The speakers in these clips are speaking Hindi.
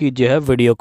कि जो है वीडियो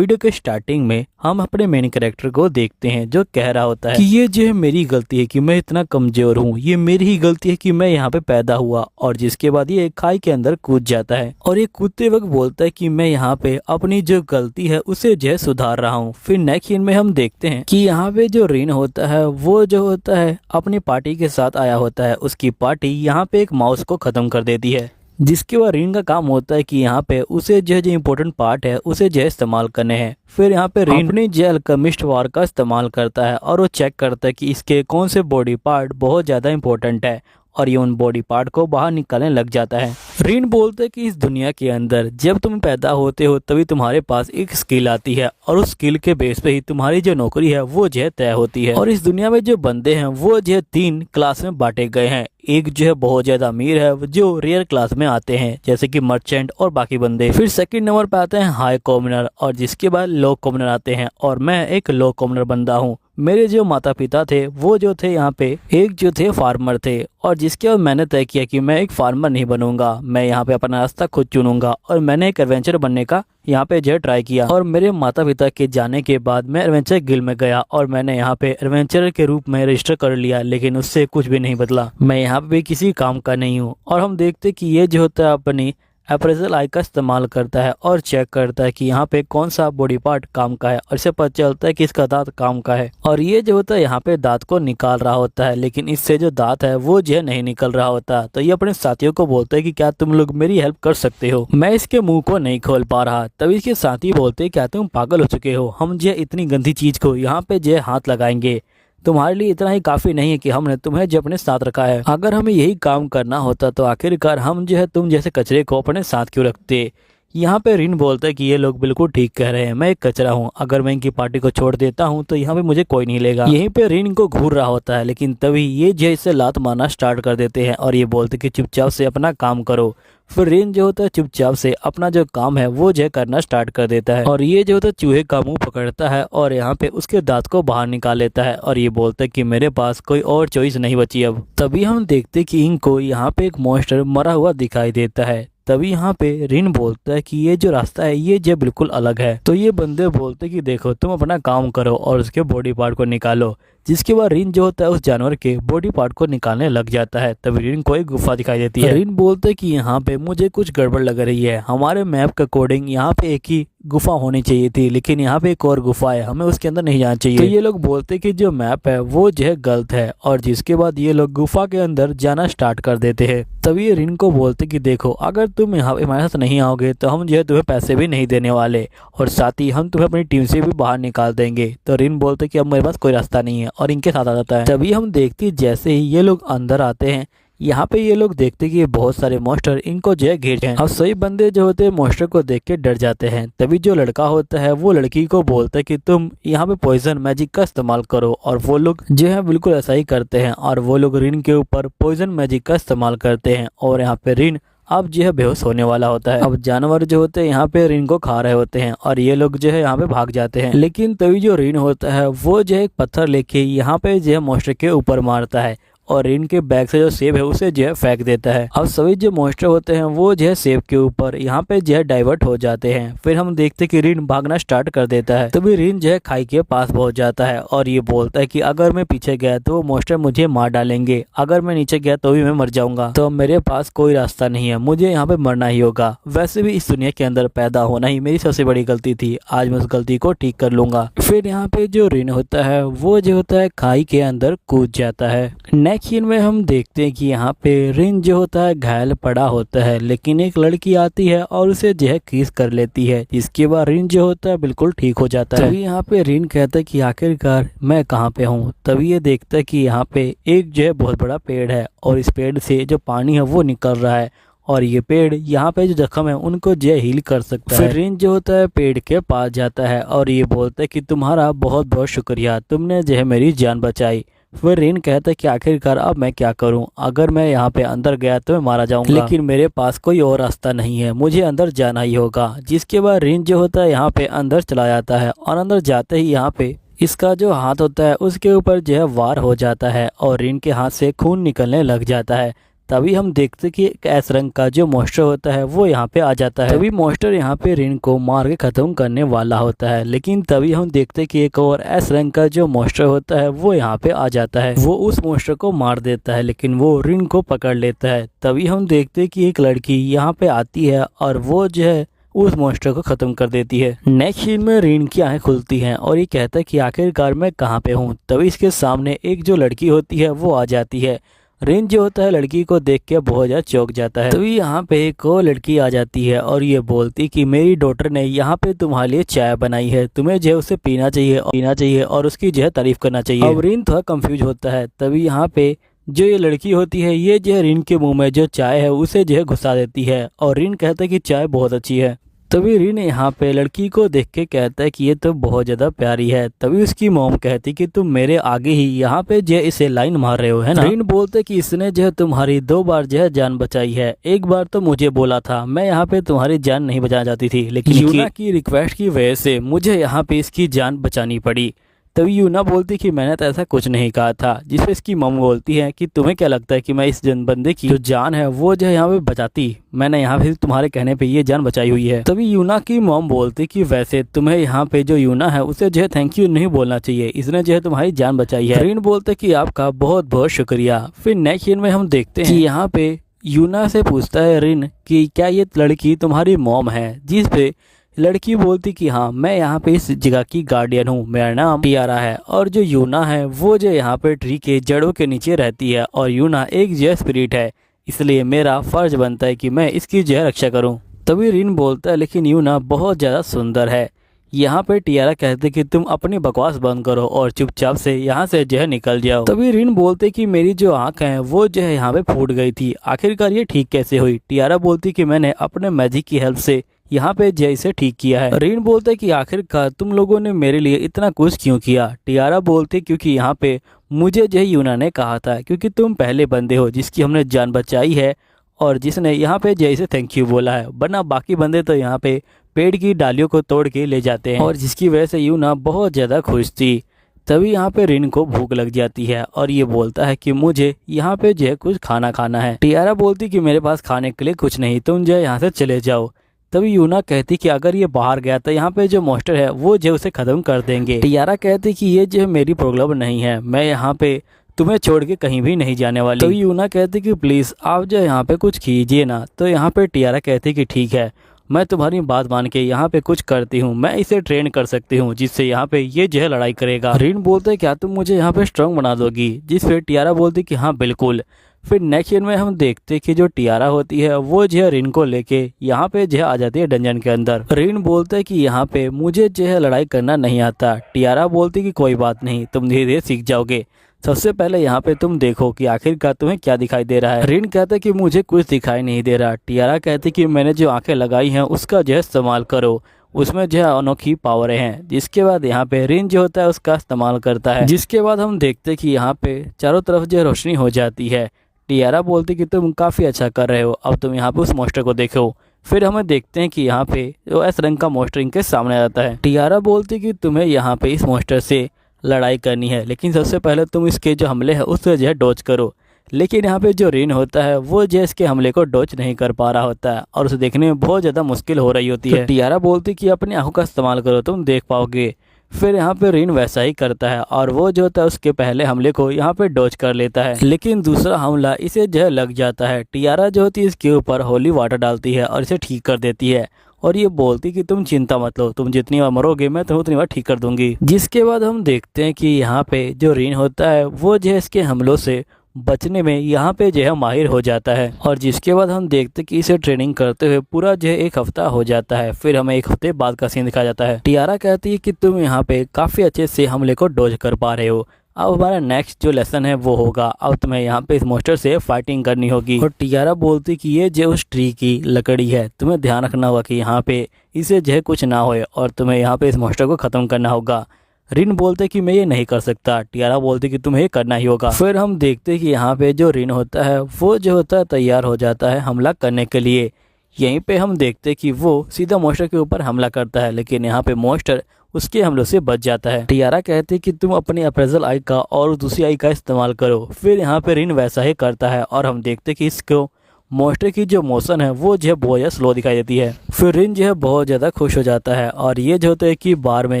के स्टार्टिंग में हम अपने मेन कैरेक्टर को देखते हैं जो कह रहा होता है कि ये जो है मेरी गलती है कि मैं इतना कमजोर हूँ, ये मेरी ही गलती है कि मैं यहाँ पे पैदा हुआ। और जिसके बाद ये खाई के अंदर कूद जाता है और ये कूदते वक्त बोलता है कि मैं यहाँ पे अपनी जो गलती है उसे जो है सुधार रहा हूँ। फिर नेक्स्ट सीन में हम देखते हैं कि यहाँ पे जो रिन होता है वो जो होता है अपनी पार्टी के साथ आया होता है। उसकी पार्टी यहाँ पे एक माउस को खत्म कर देती है, जिसके बाद रिन का काम होता है कि यहाँ पे उसे जो इम्पोर्टेंट पार्ट है उसे जो इस्तेमाल करने हैं। फिर यहाँ पे रिन अपनी जो अल्केमिस्ट वार का इस्तेमाल करता है और वो चेक करता है कि इसके कौन से बॉडी पार्ट बहुत ज़्यादा इंपॉर्टेंट है और ये उन बॉडी पार्ट को बाहर निकालने लग जाता है। रिन बोलते हैं कि इस दुनिया के अंदर जब तुम पैदा होते हो तभी तुम्हारे पास एक स्किल आती है और उस स्किल के बेस पे ही तुम्हारी जो नौकरी है वो जो है तय होती है। और इस दुनिया में जो बंदे हैं वो जो है 3 क्लास में बांटे गए हैं। एक जो है बहुत ज्यादा अमीर है जो रेयर क्लास में आते हैं जैसे कि मर्चेंट और बाकी बंदे। फिर सेकंड नंबर पे आते हैं हाई कॉमनर और जिसके बाद लो कॉमनर आते हैं और मैं एक लो कॉमनर बंदा हूँ। मेरे जो माता पिता थे वो जो थे यहाँ पे एक जो थे फार्मर थे और जिसके बाद मैंने तय किया कि मैं एक फार्मर नहीं बनूंगा, मैं यहाँ पे अपना रास्ता खुद चुनूंगा और मैंने एक एडवेंचर बनने का यहाँ पे जो ट्राई किया। और मेरे माता पिता के जाने के बाद मैं एडवेंचर गिल्ड में गया और मैंने यहाँ पे एडवेंचर के रूप में रजिस्टर कर लिया, लेकिन उससे कुछ भी नहीं बदला। मैं यहाँ पे किसी काम का नहीं हूँ। और हम देखते कि ये जो होता है अपनी अप्रेजल आई का इस्तेमाल करता है और चेक करता है कि यहाँ पे कौन सा बॉडी पार्ट काम का है और इसे पता चलता है कि इसका दांत काम का है। और ये जो होता है यहाँ पे दांत को निकाल रहा होता है, लेकिन इससे जो दांत है वो जो है नहीं निकल रहा होता। तो ये अपने साथियों को बोलता है कि क्या तुम लोग मेरी हेल्प कर सकते हो, मैं इसके मुंह को नहीं खोल पा रहा। तभी इसके साथी बोलते हैं क्या तुम पागल हो चुके हो, हम जो इतनी गंदी चीज को यहाँ पे जो हाथ लगाएंगे, तुम्हारे लिए इतना ही काफी नहीं है कि हमने तुम्हें जो अपने साथ रखा है। अगर हमें यही काम करना होता तो आखिरकार हम जो है तुम जैसे कचरे को अपने साथ क्यों रखते। यहाँ पे रिन बोलता है कि ये लोग बिल्कुल ठीक कह रहे हैं, मैं एक कचरा हूँ, अगर मैं इनकी पार्टी को छोड़ देता हूँ तो यहाँ पे मुझे कोई नहीं लेगा। यहीं पे रिन को घूर रहा होता है, लेकिन तभी ये जो इसे लात मारना स्टार्ट कर देते हैं और ये बोलते कि चुपचाप से अपना काम करो। फिर रिन जो होता है चुपचाप से अपना जो काम है वो जो करना स्टार्ट कर देता है और ये जो होता है चूहे का मुंह पकड़ता है और यहाँ पे उसके दांत को बाहर निकाल लेता है और ये बोलता है कि मेरे पास कोई और चॉइस नहीं बची अब। तभी हम देखते कि इनको यहाँ पे एक मॉन्स्टर मरा हुआ दिखाई देता है। तभी यहाँ पे रिन बोलता है कि ये जो रास्ता है ये जो बिल्कुल अलग है। तो ये बंदे बोलते कि देखो तुम अपना काम करो और उसके बॉडी पार्ट को निकालो। जिसके बाद रिन जो होता है उस जानवर के बॉडी पार्ट को निकालने लग जाता है। तभी रिन को एक गुफा दिखाई देती है। रिन बोलते कि यहाँ पे मुझे कुछ गड़बड़ लग रही है, हमारे मैप के अकॉर्डिंग यहाँ पे एक ही गुफा होनी चाहिए थी, लेकिन यहाँ पे एक और गुफा है, हमें उसके अंदर नहीं जाना चाहिए। तो ये लोग बोलते कि जो मैप है वो जो है गलत है और जिसके बाद ये लोग गुफा के अंदर जाना स्टार्ट कर देते हैं। तभी ये रिन को बोलते कि देखो अगर तुम यहाँ पे हमारे साथ नहीं आओगे तो हम जो है तुम्हें पैसे भी नहीं देने वाले और साथ ही हम तुम्हें अपनी टीम से भी बाहर निकाल देंगे। तो रिन बोलते कि अब मेरे पास कोई रास्ता नहीं है और इनके साथ आ जाता है। तभी हम देखते जैसे ही ये लोग अंदर आते हैं यहाँ पे ये लोग देखते कि बहुत सारे मॉन्स्टर इनको जो है घेर हैं। अब सही बंदे जो होते हैं मॉन्स्टर को देख के डर जाते हैं। तभी जो लड़का होता है वो लड़की को बोलता है कि तुम यहाँ पे पॉइजन मैजिक का इस्तेमाल करो और वो लोग जो है बिल्कुल ऐसा ही करते हैं और वो लोग रिन के ऊपर पॉइजन मैजिक का इस्तेमाल करते हैं और यहाँ पे रिन अब जो है बेहोश होने वाला होता है। अब जानवर जो होते हैं यहाँ पे रिन को खा रहे होते हैं और ये लोग जो है यहाँ पे भाग जाते हैं, लेकिन तभी जो रिन होता है वो जो है एक पत्थर लेके यहाँ पे जो है मॉन्स्टर के ऊपर मारता है और रिन के बैग से जो सेब है उसे जो है फेंक देता है। अब सभी जो मॉन्स्टर होते हैं वो जो है सेब के ऊपर यहाँ पे जो है डाइवर्ट हो जाते हैं। फिर हम देखते कि रिन भागना स्टार्ट कर देता है। तभी रिन जो है खाई के पास पहुंच जाता है और ये बोलता है कि अगर मैं पीछे गया तो वो मॉन्स्टर मुझे मार डालेंगे, अगर मैं नीचे गया तो भी मैं मर जाऊंगा, तो मेरे पास कोई रास्ता नहीं है, मुझे यहाँ पे मरना ही होगा। वैसे भी इस दुनिया के अंदर पैदा होना ही मेरी सबसे बड़ी गलती थी, आज मैं उस गलती को ठीक कर लूंगा। फिर यहाँ पे जो रिन होता है वो जो होता है खाई के अंदर कूद जाता है। नेक्स्ट सीन में हम देखते हैं कि यहाँ पे रिन जो होता है घायल पड़ा होता है, लेकिन एक लड़की आती है और उसे जो है किस कर लेती है, जिसके बाद रिन जो होता है बिल्कुल ठीक हो जाता है। तभी यहाँ पे रिन कहता है कि आखिरकार मैं कहाँ पे हूँ। तभी ये देखता है कि यहाँ पे एक जो है बहुत बड़ा पेड़ है और इस पेड़ से जो पानी है वो निकल रहा है और ये पेड़ यहाँ पे जो जख्म है उनको जो हील कर सकता है। फिर रिन जो होता है पेड़ के पास जाता है और ये बोलता है कि तुम्हारा बहुत बहुत शुक्रिया, तुमने जो है मेरी जान बचाई। फिर रिन कहता है कि आखिरकार अब मैं क्या करूं, अगर मैं यहाँ पे अंदर गया तो मैं मारा जाऊंगा, लेकिन मेरे पास कोई और रास्ता नहीं है, मुझे अंदर जाना ही होगा। जिसके बाद रिन जो होता है यहाँ पे अंदर चला जाता है और अंदर जाते ही यहाँ पे इसका जो हाथ होता है उसके ऊपर जो है वार हो जाता है और रिन के हाथ से खून निकलने लग जाता है। तभी हम देखते कि एक एस रंग का जो मॉन्स्टर होता है वो यहाँ पे आ जाता है। तभी मॉन्स्टर यहाँ पे रिन को मार के खत्म करने वाला होता है, लेकिन तभी हम देखते कि एक और एस रंग का जो मॉन्स्टर होता है वो यहाँ पे आ जाता है। वो उस मॉन्स्टर को मार देता है, लेकिन वो रिन को पकड़ लेता है। तभी हम देखते कि एक लड़की यहाँ पे आती है और वो जो है उस मॉन्स्टर को खत्म कर देती है। नेक्स्ट सीन में रिन की आंखें खुलती हैं और ये कहता है कि आखिरकार मैं कहाँ पे हूँ। तभी इसके सामने एक जो लड़की होती है वो आ जाती है। रिन जो होता है लड़की को देख के बहुत ज़्यादा चौंक जाता है। तभी यहाँ पे एक और लड़की आ जाती है और ये बोलती कि मेरी डॉटर ने यहाँ पे तुम्हारे लिए चाय बनाई है, तुम्हें जो है उसे पीना चाहिए और उसकी जो है तारीफ करना चाहिए। अब रिन थोड़ा कंफ्यूज होता है। तभी यहाँ पे जो ये लड़की होती है ये जो है रिन के मुंह में जो चाय है उसे जो है घुसा देती है और रिन कहता है कि चाय बहुत अच्छी है। तभी रिन यहाँ पे लड़की को देख के कहता है कि ये तो बहुत ज़्यादा प्यारी है। तभी उसकी मॉम कहती कि तुम मेरे आगे ही यहाँ पे जो इसे लाइन मार रहे हो, है ना। रिन बोलते कि इसने जो है तुम्हारी 2 बार जो है जान बचाई है। एक बार तो मुझे बोला था, मैं यहाँ पे तुम्हारी जान नहीं बचाना चाहती थी, लेकिन यूना की रिक्वेस्ट की वजह से मुझे यहाँ पे इसकी जान बचानी पड़ी। तभी यूना बोलती कि मैंने तो ऐसा कुछ नहीं कहा था, जिसपे इसकी मम बोलती है कि तुम्हें क्या लगता है कि मैं इस बंदे की जो जान है वो जो है यहाँ पे बचाती, मैंने यहाँ पे तुम्हारे कहने पे ये जान बचाई हुई है। तभी यूना की मॉम बोलती कि वैसे तुम्हें यहाँ पे जो यूना है उसे जो है थैंक यू नहीं बोलना चाहिए, इसने जो है तुम्हारी जान बचाई है। रिन बोलते कि आपका बहुत बहुत शुक्रिया। फिर नेक्स्ट सीन में हम देखते हैं कि यहाँ पे यूना से पूछता है रिन कि क्या ये लड़की तुम्हारी मॉम है, जिस पे लड़की बोलती कि हाँ, मैं यहाँ पे इस जगह की गार्डियन हूँ, मेरा नाम टियारा है। और जो यूना है वो जो यहाँ पे ट्री के जड़ों के नीचे रहती है और यूना एक जो स्पिरिट है, इसलिए मेरा फर्ज बनता है कि मैं इसकी जो है रक्षा करूँ। तभी रिन बोलता है लेकिन यूना बहुत ज़्यादा सुंदर है। यहाँ पे टियारा कहते कि तुम अपनी बकवास बंद करो और चुपचाप से यहाँ से जो है निकल जाओ। तभी रिन बोलते कि मेरी जो आंख है वो जो है यहाँ पे फूट गई थी, आखिरकार ये ठीक कैसे हुई। टियारा बोलती कि मैंने अपने मैजिक की हेल्प से यहाँ पे जैसे ठीक किया है। रिन बोलते कि आखिरकार तुम लोगों ने मेरे लिए इतना कुछ क्यों किया। टियारा बोलते क्योंकि यहाँ पे मुझे जो यूना ने कहा था, क्योंकि तुम पहले बंदे हो जिसकी हमने जान बचाई है और जिसने यहाँ पे जैसे थैंक यू बोला है, वरना बाकी बंदे तो यहाँ पे पेड़ की डालियों को तोड़ के ले जाते हैं, और जिसकी वजह से यूना बहुत ज़्यादा खुश थी। तभी यहाँ पे रिन को भूख लग जाती है और ये बोलता है कि मुझे यहाँ पे जो है कुछ खाना है। टियारा बोलती कि मेरे पास खाने के लिए कुछ नहीं, तुम जो है यहाँ से चले जाओ। तभी यूना कहती कि अगर ये बाहर गया तो यहाँ पे जो मॉन्स्टर है वो जो उसे खत्म कर देंगे। टियारा कहती कि ये जो है मेरी प्रॉब्लम नहीं है, मैं यहाँ पे तुम्हें छोड़ के कहीं भी नहीं जाने वाली। तो यूना कहती कि प्लीज़ आप जो यहाँ पे कुछ कीजिए ना। तो यहाँ पे टियारा कहती कि ठीक है, मैं तुम्हारी बात मान के यहाँ पे कुछ करती हूँ, मैं इसे ट्रेन कर सकती हूँ जिससे यहाँ पे ये जो है लड़ाई करेगा। रिन बोलते क्या तुम मुझे यहाँ पे स्ट्रांग बना दोगी, जिस पे टियारा बोलती कि हाँ बिल्कुल। फिर नेक्स्ट सीन में हम देखते कि जो टियारा होती है वो जो है रिन को लेके यहाँ पे जो है आ जाती है डंजन के अंदर। रिन बोलते है कि यहाँ पे मुझे जो है लड़ाई करना नहीं आता। टियारा बोलती कि कोई बात नहीं, तुम धीरे धीरे सीख जाओगे, सबसे पहले यहाँ पे तुम देखो कि आखिरकार तुम्हें क्या दिखाई दे रहा है। रिन कहते कि मुझे कुछ दिखाई नहीं दे रहा। टियारा कहती कि मैंने जो आंखें लगाई हैं उसका जो है इस्तेमाल करो, उसमें जो है अनोखी पावरें हैं। जिसके बाद यहाँ पे रिन जो होता है उसका इस्तेमाल करता है। जिसके बाद हम देखते कि यहाँ पे चारों तरफ जो रोशनी हो जाती है। टियारा बोलती कि तुम काफ़ी अच्छा कर रहे हो, अब तुम यहाँ पे उस मॉन्स्टर को देखो। फिर हमें देखते हैं कि यहाँ पे जो एस रंग का मॉन्स्टर इनके सामने आ जाता है। टियारा बोलती कि तुम्हें यहाँ पे इस मॉन्स्टर से लड़ाई करनी है, लेकिन सबसे पहले तुम इसके जो हमले है उससे जो है डॉज करो। लेकिन यहाँ पे जो रिन होता है वो जो इसके हमले को डॉज नहीं कर पा रहा होता है और उसे देखने में बहुत ज़्यादा मुश्किल हो रही होती है। टियारा बोलती कि अपनी आंखों का इस्तेमाल करो, तुम देख पाओगे। फिर यहाँ पे रिन वैसा ही करता है और वो जो होता है उसके पहले हमले को यहाँ पे डॉज कर लेता है, लेकिन दूसरा हमला इसे जो है लग जाता है। टियारा जो होती है इसके ऊपर होली वाटर डालती है और इसे ठीक कर देती है और ये बोलती कि तुम चिंता मत लो, तुम जितनी बार मरोगे मैं तुम्हें उतनी बार ठीक कर दूंगी। जिसके बाद हम देखते हैं कि यहाँ पे जो रिन होता है वो जो है इसके हमलों से बचने में यहाँ पे जो है माहिर हो जाता है। और जिसके बाद हम देखते कि इसे ट्रेनिंग करते हुए पूरा जो है 1 हफ्ता हो जाता है। फिर हमें 1 हफ्ते बाद का सीन दिखाया जाता है। टियारा कहती है कि तुम यहाँ पे काफ़ी अच्छे से हमले को डॉज कर पा रहे हो, अब हमारा नेक्स्ट जो लेसन है वो होगा, अब तुम्हें यहाँ पे इस मॉन्स्टर से फाइटिंग करनी होगी। और टियारा बोलती कि ये जो उस ट्री की लकड़ी है, तुम्हें ध्यान रखना होगा कि यहाँ पे इसे जो है कुछ ना होए और तुम्हें यहाँ पे इस मॉन्स्टर को ख़त्म करना होगा। रिन बोलते कि मैं ये नहीं कर सकता। टियारा बोलती कि तुम्हें ये करना ही होगा। फिर हम देखते कि यहाँ पे जो रिन होता है वो जो होता है तैयार हो जाता है हमला करने के लिए। यहीं पे हम देखते कि वो सीधा मॉन्स्टर के ऊपर हमला करता है, लेकिन यहाँ पे मॉन्स्टर उसके हमलों से बच जाता है। टियारा कहती कि तुम अपनी अप्रेजल आई का और दूसरी आई का इस्तेमाल करो। फिर यहाँ पे रिन वैसा ही करता है और हम देखते कि इसको मॉन्स्टर की जो मोशन है वो जो है बहुत ज़्यादा स्लो दिखाई देती है। फिर रिन जो है बहुत ज़्यादा खुश हो जाता है और ये जो होता है कि बार में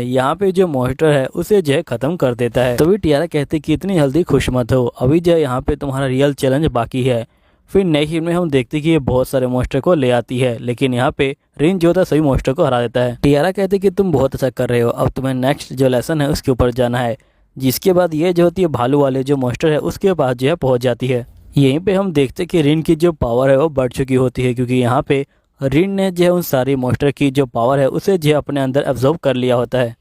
यहाँ पे जो मॉन्स्टर है उसे जो है खत्म कर देता है। तभी टियारा कहती कि इतनी जल्दी खुश मत हो, अभी जो है यहाँ पे तुम्हारा रियल चैलेंज बाकी है। फिर नेक्स्ट सीन में हम देखते कि ये बहुत सारे मॉन्स्टर को ले आती है, लेकिन यहाँ पे रिन जो होता है सभी मॉन्स्टर को हरा देता है। टियारा कहती कि तुम बहुत अच्छा कर रहे हो, अब तुम्हें नेक्स्ट जो लेसन है उसके ऊपर जाना है। जिसके बाद ये जो होती है भालू वाले जो मॉन्स्टर है उसके पास जो है पहुंच जाती है। यहीं पे हम देखते कि रिन की जो पावर है वो बढ़ चुकी होती है, क्योंकि यहाँ पे रिन ने जो है उन सारी मॉन्स्टर की जो पावर है उसे जो है अपने अंदर एब्जॉर्ब कर लिया होता है।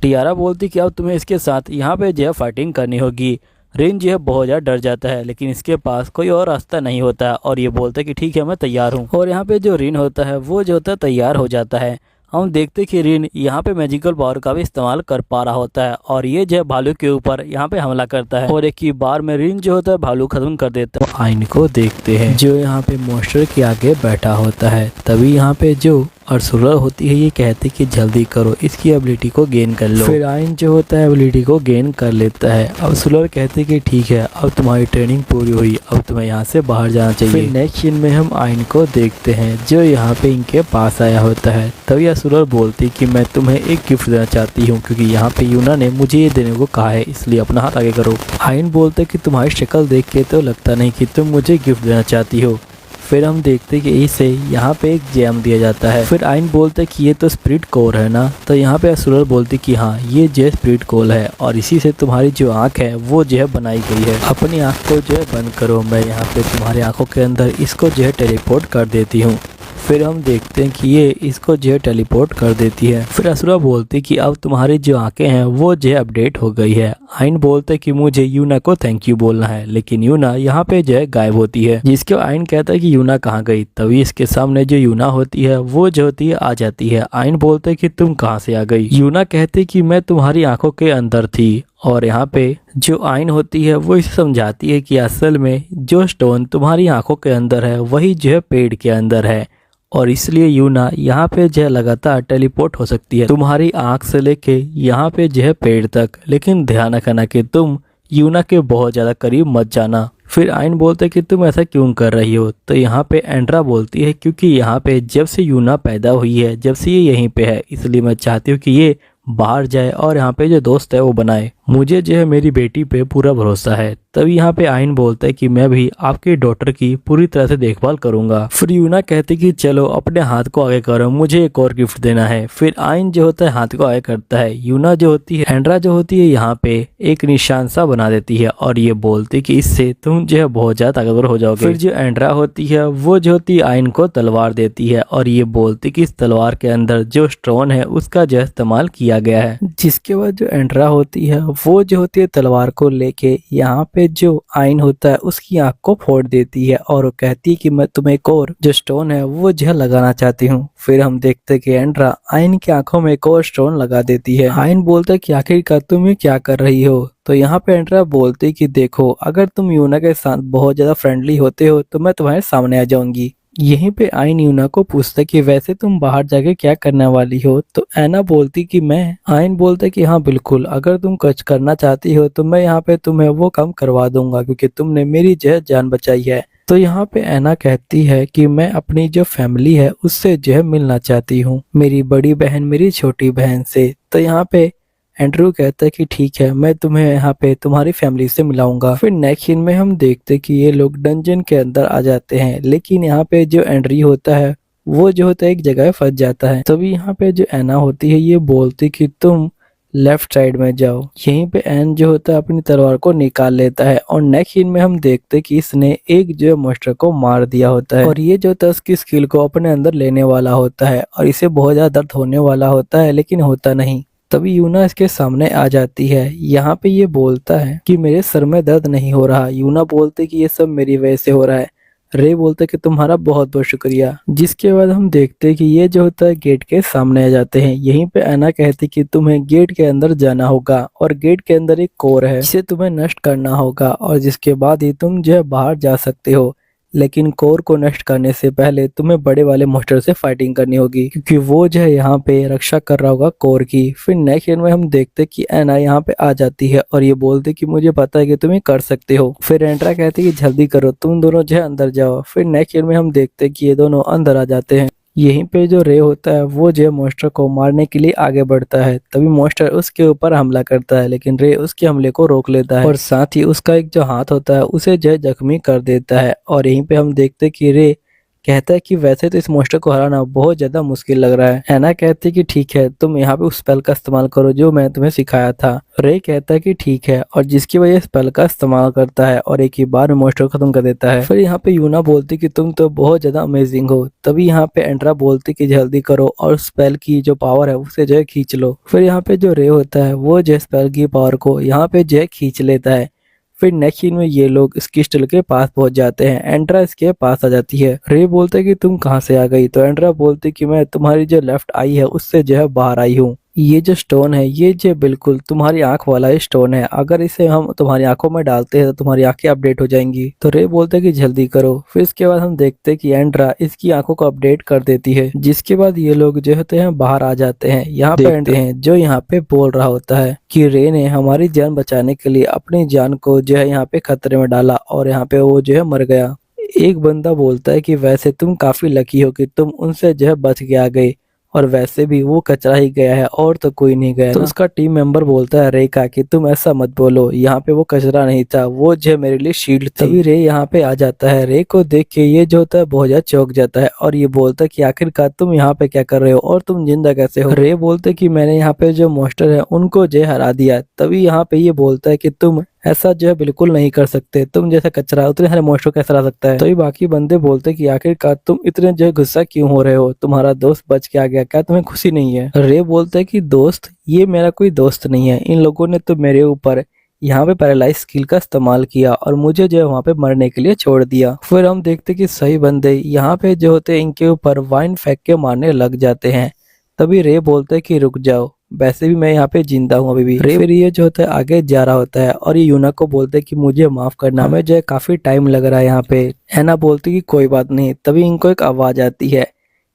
टियारा बोलती कि अब तुम्हें इसके साथ यहाँ पे जो है फाइटिंग करनी होगी। रिन जो है बहुत ज़्यादा डर जाता है, लेकिन इसके पास कोई और रास्ता नहीं होता है और ये बोलता है कि ठीक है मैं तैयार हूँ। और यहाँ पे जो रिन होता है वो जो होता है तैयार हो जाता है। हम देखते कि रिन यहाँ पे मैजिकल पावर का भी इस्तेमाल कर पा रहा होता है और ये जो है भालू के ऊपर यहाँ पे हमला करता है और एक ही बार में रिन जो होता है भालू खत्म कर देता है। आइन को देखते हैं जो यहाँ पे मॉन्स्टर के आगे बैठा होता है। तभी यहाँ पे जो अर्सुलर होती है ये कहती कि जल्दी करो, इसकी एबिलिटी को गेन कर लो। फिर आइन जो होता है एबिलिटी को गेन कर लेता है। अर्सुलर कहते कि ठीक है अब तुम्हारी ट्रेनिंग पूरी हुई, अब तुम्हें यहाँ से बाहर जाना चाहिए। फिर नेक्स्ट सीन में हम आइन को देखते हैं जो यहाँ पे इनके पास आया होता है। तभी अर्सुलर बोलती कि मैं तुम्हें एक गिफ्ट देना चाहती हूँ, क्योंकि यहाँ पे यूना ने मुझे ये देने को कहा है, इसलिए अपना हाथ आगे करो। आइन बोलते कि तुम्हारी शक्ल देख के तो लगता नहीं कि तुम मुझे गिफ्ट देना चाहती हो। फिर हम देखते कि इसे यहाँ पे एक जैम दिया जाता है। फिर आइन बोलते कि ये तो स्पिरिट कोर है ना, तो यहाँ पे असुरर बोलती कि हाँ ये जो है स्पिरिट कोर है और इसी से तुम्हारी जो आँख है वो जो है बनाई गई है। अपनी आँख को जो है बंद करो, मैं यहाँ पे तुम्हारी आँखों के अंदर इसको जो है टेलीपोर्ट कर देती हूँ। फिर हम देखते हैं कि ये इसको जो है टेलीपोर्ट कर देती है। फिर असुरा बोलती कि अब तुम्हारी जो आंखें हैं वो जो है अपडेट हो गई है। आइन बोलते कि मुझे यूना को थैंक यू बोलना है, लेकिन यूना यहाँ पे जो है गायब होती है। जिसके आइन कहता है कि यूना कहाँ गई। तभी इसके सामने जो यूना होती है वो जो होती है आ जाती है। आइन बोलते कि तुम कहाँ से आ गई। यूना कहती कि मैं तुम्हारी आंखों के अंदर थी। और यहाँ पे जो आइन होती है वो इसे समझाती है कि असल में जो स्टोन तुम्हारी आंखों के अंदर है वही जो है पेड़ के अंदर है और इसलिए यूना यहाँ पे जो है लगातार टेलीपोर्ट हो सकती है तुम्हारी आंख से लेके यहाँ पे जो है पेड़ तक। लेकिन ध्यान रखना कि तुम यूना के बहुत ज़्यादा करीब मत जाना। फिर आइन बोलते कि तुम ऐसा क्यों कर रही हो। तो यहाँ पे एंड्रा बोलती है क्योंकि यहाँ पे जब से यूना पैदा हुई है, जब से ये यहीं पे है, इसलिए मैं चाहती हूँ कि ये बाहर जाए और यहाँ पे जो दोस्त है वो बनाए। मुझे जो है मेरी बेटी पे पूरा भरोसा है। तभी यहाँ पे आइन बोलता है कि मैं भी आपके डॉटर की पूरी तरह से देखभाल करूंगा। फिर यूना कहती कि चलो अपने हाथ को आगे करो, मुझे एक और गिफ्ट देना है। फिर आइन जो होता है हाथ को आगे करता है। यूना जो होती है एंड्रा जो होती है यहाँ पे एक निशान सा बना देती है और ये बोलती कि इससे तुम जो है बहुत ज्यादा ताकतवर हो जाओगे। फिर जो एंड्रा होती है वो जो होती है आइन को तलवार देती है और ये बोलती कि इस तलवार के अंदर जो स्टोन है उसका जो इस्तेमाल किया गया है। जिसके बाद जो एंड्रा होती है वो जो होती है तलवार को लेके यहाँ पे जो आइन होता है उसकी आंख को फोड़ देती है और वो कहती है कि मैं तुम्हें एक और जो स्टोन है वो जो लगाना चाहती हूँ। फिर हम देखते कि एंड्रा आइन की आंखों में एक और स्टोन लगा देती है। आइन बोलता है कि आखिरकार तुम ये क्या कर रही हो। तो यहाँ पे एंड्रा बोलती कि देखो अगर तुम यूना के साथ बहुत ज्यादा फ्रेंडली होते हो तो मैं तुम्हारे सामने आ जाऊंगी। यहीं पे आइन यूना को पूछता कि वैसे तुम बाहर जाके क्या करने वाली हो। तो ऐना बोलती कि मैं। आइन बोलता कि हाँ बिल्कुल, अगर तुम कुछ करना चाहती हो तो मैं यहाँ पे तुम्हें वो काम करवा दूंगा क्योंकि तुमने मेरी जो है जान बचाई है। तो यहाँ पे ऐना कहती है कि मैं अपनी जो फैमिली है उससे जो है मिलना चाहती हूँ, मेरी बड़ी बहन मेरी छोटी बहन से। तो यहाँ पे एंड्रू कहता है कि ठीक है मैं तुम्हें यहाँ पे तुम्हारी फैमिली से मिलाऊंगा। फिर नेक्स्ट सीन में हम देखते कि ये लोग डंजन के अंदर आ जाते हैं, लेकिन यहाँ पे जो एंड्री होता है वो जो होता है एक जगह फंस जाता है। तभी यहाँ पे जो ऐना होती है ये बोलती कि तुम लेफ्ट साइड में जाओ। यहीं पे एन जो होता है अपनी तलवार को निकाल लेता है और नेक्स्ट सीन में हम देखते कि इसने एक जो मॉन्स्टर को मार दिया होता है और ये जो होता है उसकी स्किल को अपने अंदर लेने वाला होता है और इसे बहुत ज्यादा दर्द होने वाला होता है, लेकिन होता नहीं। तभी यूना इसके सामने आ जाती है। यहाँ पे ये बोलता है कि मेरे सर में दर्द नहीं हो रहा। यूना बोलते कि ये सब मेरी वजह से हो रहा है। रे बोलते कि तुम्हारा बहुत बहुत शुक्रिया। जिसके बाद हम देखते कि ये जो होता है गेट के सामने आ जाते हैं। यहीं पे ऐना कहती कि तुम्हें गेट के अंदर जाना होगा और गेट के अंदर एक कोर है जिसे तुम्हें नष्ट करना होगा और जिसके बाद ही तुम जो है बाहर जा सकते हो। लेकिन कोर को नष्ट करने से पहले तुम्हें बड़े वाले मॉन्स्टर से फाइटिंग करनी होगी, क्योंकि वो जो है यहाँ पे रक्षा कर रहा होगा कोर की। फिर नेक्स्ट सीन में हम देखते कि एना यहाँ पे आ जाती है और ये बोलते कि मुझे पता है कि तुम ये कर सकते हो। फिर एंड्रा कहती कि जल्दी करो, तुम दोनों जो है अंदर जाओ। फिर नेक्स्ट सीन में हम देखते कि ये दोनों अंदर आ जाते हैं। यहीं पे जो रे होता है वो जो मॉन्स्टर को मारने के लिए आगे बढ़ता है। तभी मॉन्स्टर उसके ऊपर हमला करता है, लेकिन रे उसके हमले को रोक लेता है और साथ ही उसका एक जो हाथ होता है उसे जो जख्मी कर देता है। और यहीं पे हम देखते कि रे कहता है कि वैसे तो इस मॉन्स्टर को हराना बहुत ज्यादा मुश्किल लग रहा है। एना कहती है कि ठीक है, तुम यहाँ पे उस स्पेल का इस्तेमाल करो जो मैं तुम्हें सिखाया था। रे कहता है कि ठीक है, और जिसकी वजह स्पेल का इस्तेमाल करता है और एक ही बार में मॉन्स्टर को खत्म कर देता है। फिर यहाँ पे यूना बोलती कि तुम तो बहुत ज्यादा अमेजिंग हो। तभी यहाँ पे एंड्रा बोलती कि जल्दी करो और स्पेल की जो पावर है उसे जो है खींच लो। फिर यहाँ पे जो रे होता है वो जो स्पेल की पावर को यहाँ पे जो है खींच लेता है। फिर नेक्स्ट सीन में ये लोग इस क्रिस्टल के पास पहुंच जाते हैं। एंड्रा इसके पास आ जाती है। रे बोलते कि तुम कहां से आ गई, तो एंड्रा बोलती कि मैं तुम्हारी जो लेफ्ट आई है उससे जो है बाहर आई हूँ। ये जो स्टोन है ये जो बिल्कुल तुम्हारी आंख वाला स्टोन है, अगर इसे हम तुम्हारी आंखों में डालते हैं तो तुम्हारी आंखें अपडेट हो जाएंगी। तो रे बोलते कि जल्दी करो। फिर इसके बाद हम देखते हैं कि एंड्रा इसकी आंखों को अपडेट कर देती है, जिसके बाद ये लोग जो होते हैं बाहर आ जाते हैं। यहाँ पे एंड्रा हैं जो यहाँ पे बोल रहा होता है कि रे ने हमारी जान बचाने के लिए अपनी जान को जो है यहाँ पे खतरे में डाला और यहाँ पे वो जो है मर गया। एक बंदा बोलता है कि वैसे तुम काफी लकी हो कि तुम उनसे जो है बच के आ गए, और वैसे भी वो कचरा ही गया है और तो कोई नहीं गया। तो उसका टीम मेंबर बोलता है रे का कि तुम ऐसा मत बोलो, यहाँ पे वो कचरा नहीं था, वो जो मेरे लिए शील्ड थी। तभी रे यहाँ पे आ जाता है। रे को देख के ये जो होता है बहुत ज्यादा चौंक जाता है और ये बोलता है कि आखिरकार तुम यहाँ पे क्या कर रहे हो और तुम जिंदा कैसे हो। रे बोलते कि मैंने यहाँ पे जो मॉन्स्टर है उनको जो हरा दिया। तभी यहाँ पे ये बोलता है कि तुम ऐसा जो है बिल्कुल नहीं कर सकते, तुम जैसा कचरा उतने सारे मॉन्स्टर कैसे रह सकता है। तो ये बाकी बंदे बोलते कि आखिरकार तुम इतने जो है गुस्सा क्यों हो रहे हो, तुम्हारा दोस्त बच के आ गया, क्या तुम्हें खुशी नहीं है। रे बोलते है कि दोस्त, ये मेरा कोई दोस्त नहीं है, इन लोगों ने तो मेरे ऊपर यहाँ पे पैरालाइज स्किल का इस्तेमाल किया और मुझे जो है वहाँ पे मरने के लिए छोड़ दिया। फिर हम देखते कि सही बंदे यहाँ पे जो होते हैं इनके ऊपर वाइन फेंक के मारने लग जाते हैं। तभी रे बोलते कि रुक जाओ, वैसे भी मैं यहाँ पे जिंदा हूँ अभी भी। फिर ये जो होता है आगे जा रहा होता है और ये यूना को बोलते कि मुझे माफ करना, हमें जो है काफी टाइम लग रहा है यहाँ पे। एना बोलती कि कोई बात नहीं। तभी इनको एक आवाज आती है।